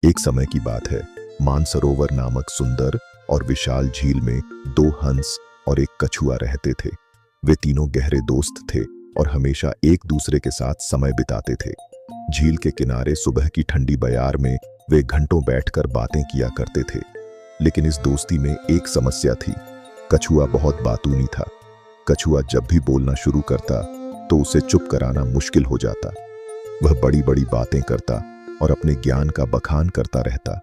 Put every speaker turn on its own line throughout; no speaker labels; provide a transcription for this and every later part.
एक समय की बात है। मानसरोवर नामक सुंदर और विशाल झील में दो हंस और एक कछुआ रहते थे। वे तीनों गहरे दोस्त थे और हमेशा एक दूसरे के साथ समय बिताते थे। झील के किनारे सुबह की ठंडी बयार में वे घंटों बैठकर बातें किया करते थे। लेकिन इस दोस्ती में एक समस्या थी। कछुआ बहुत बातूनी था। कछुआ जब भी बोलना शुरू करता तो उसे चुप कराना मुश्किल हो जाता। वह बड़ी बड़ी बातें करता और अपने ज्ञान का बखान करता रहता।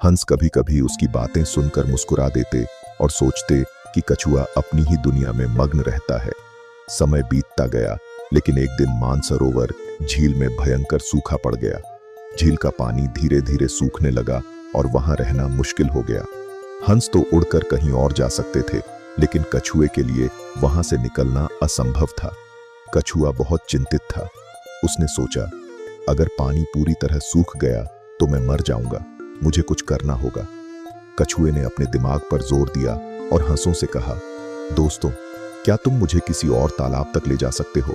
हंस कभी कभी उसकी बातें सुनकर मुस्कुरा देते और सोचते कि कछुआ अपनी ही दुनिया में मग्न रहता है। समय बीतता गया, लेकिन एक दिन मानसरोवर झील में भयंकर सूखा पड़ गया। झील का पानी धीरे धीरे सूखने लगा और वहां रहना मुश्किल हो गया। हंस तो उड़कर कहीं और जा सकते थे, लेकिन कछुए के लिए वहां से निकलना असंभव था। कछुआ बहुत चिंतित था। उसने सोचा, अगर पानी पूरी तरह सूख गया तो मैं मर जाऊंगा। मुझे कुछ करना होगा। कछुए ने अपने दिमाग पर जोर दिया और हंसों से कहा, दोस्तों, क्या तुम मुझे किसी और तालाब तक ले जा सकते हो?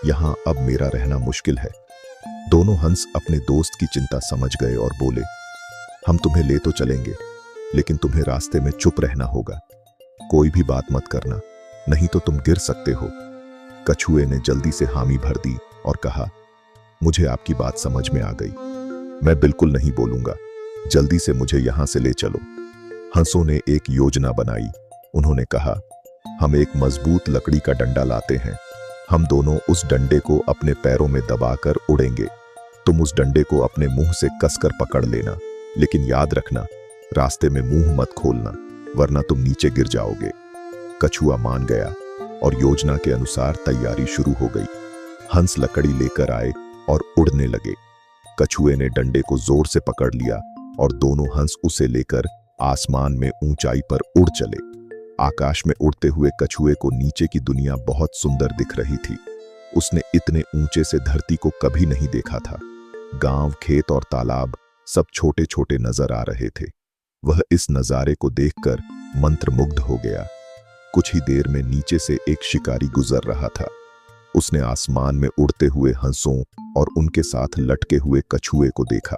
यहां अब मेरा रहना मुश्किल है। दोनों हंस अपने दोस्त की चिंता समझ गए और बोले, हम तुम्हें ले तो चलेंगे, लेकिन तुम्हें रास्ते में चुप रहना होगा। कोई भी बात मत करना, नहीं तो तुम गिर सकते हो। कछुए ने जल्दी से हामी भर दी और कहा, मुझे आपकी बात समझ में आ गई। मैं बिल्कुल नहीं बोलूंगा। जल्दी से मुझे यहां से ले चलो। हंसों ने एक योजना बनाई। उन्होंने कहा, हम एक मजबूत लकड़ी का डंडा लाते हैं। हम दोनों उस डंडे को अपने पैरों में दबाकर उड़ेंगे। तुम उस डंडे को अपने मुंह से कसकर पकड़ लेना, लेकिन याद रखना, रास्ते में मुंह मत खोलना, वरना तुम नीचे गिर जाओगे। कछुआ मान गया और योजना के अनुसार तैयारी शुरू हो गई। हंस लकड़ी लेकर आए और उड़ने लगे। कछुए ने डंडे को जोर से पकड़ लिया और दोनों हंस उसे लेकर आसमान में ऊंचाई पर उड़ चले। आकाश में उड़ते हुए कछुए को नीचे की दुनिया बहुत सुंदर दिख रही थी। उसने इतने ऊंचे से धरती को कभी नहीं देखा था। गांव, खेत और तालाब सब छोटे छोटे नजर आ रहे थे। वह इस नजारे को देखकर मंत्रमुग्ध हो गया। कुछ ही देर में नीचे से एक शिकारी गुजर रहा था। उसने आसमान में उड़ते हुए हंसों और उनके साथ लटके हुए कछुए को देखा।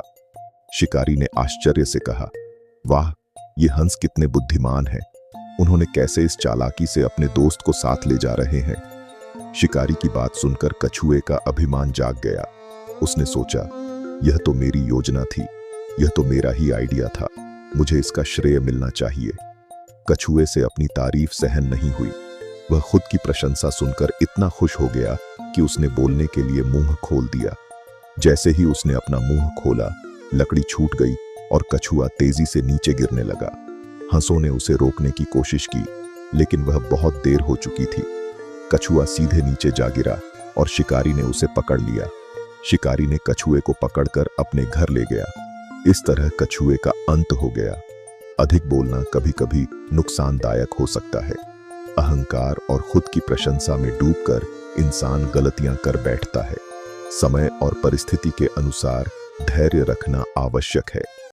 शिकारी ने आश्चर्य से कहा, वाह, ये हंस कितने बुद्धिमान हैं। उन्होंने कैसे इस चालाकी से अपने दोस्त को साथ ले जा रहे हैं। शिकारी की बात सुनकर कछुए का अभिमान जाग गया। उसने सोचा, यह तो मेरी योजना थी, यह तो मेरा ही आइडिया था, मुझे इसका श्रेय मिलना चाहिए। कछुए से अपनी तारीफ सहन नहीं हुई। वह खुद की प्रशंसा सुनकर इतना खुश हो गया कि उसने बोलने के लिए मुंह खोल दिया। जैसे ही उसने अपना मुंह खोला, लकड़ी छूट गई और कछुआ तेजी से नीचे गिरने लगा। हंसों ने उसे रोकने की कोशिश की, लेकिन वह बहुत देर हो चुकी थी। कछुआ सीधे नीचे जा गिरा और शिकारी ने उसे पकड़ लिया। शिकारी ने कछुए को पकड़कर अपने घर ले गया। इस तरह कछुए का अंत हो गया। अधिक बोलना कभी कभी नुकसानदायक हो सकता है। अहंकार और खुद की प्रशंसा में डूबकर इंसान गलतियां कर बैठता है। समय और परिस्थिति के अनुसार धैर्य रखना आवश्यक है।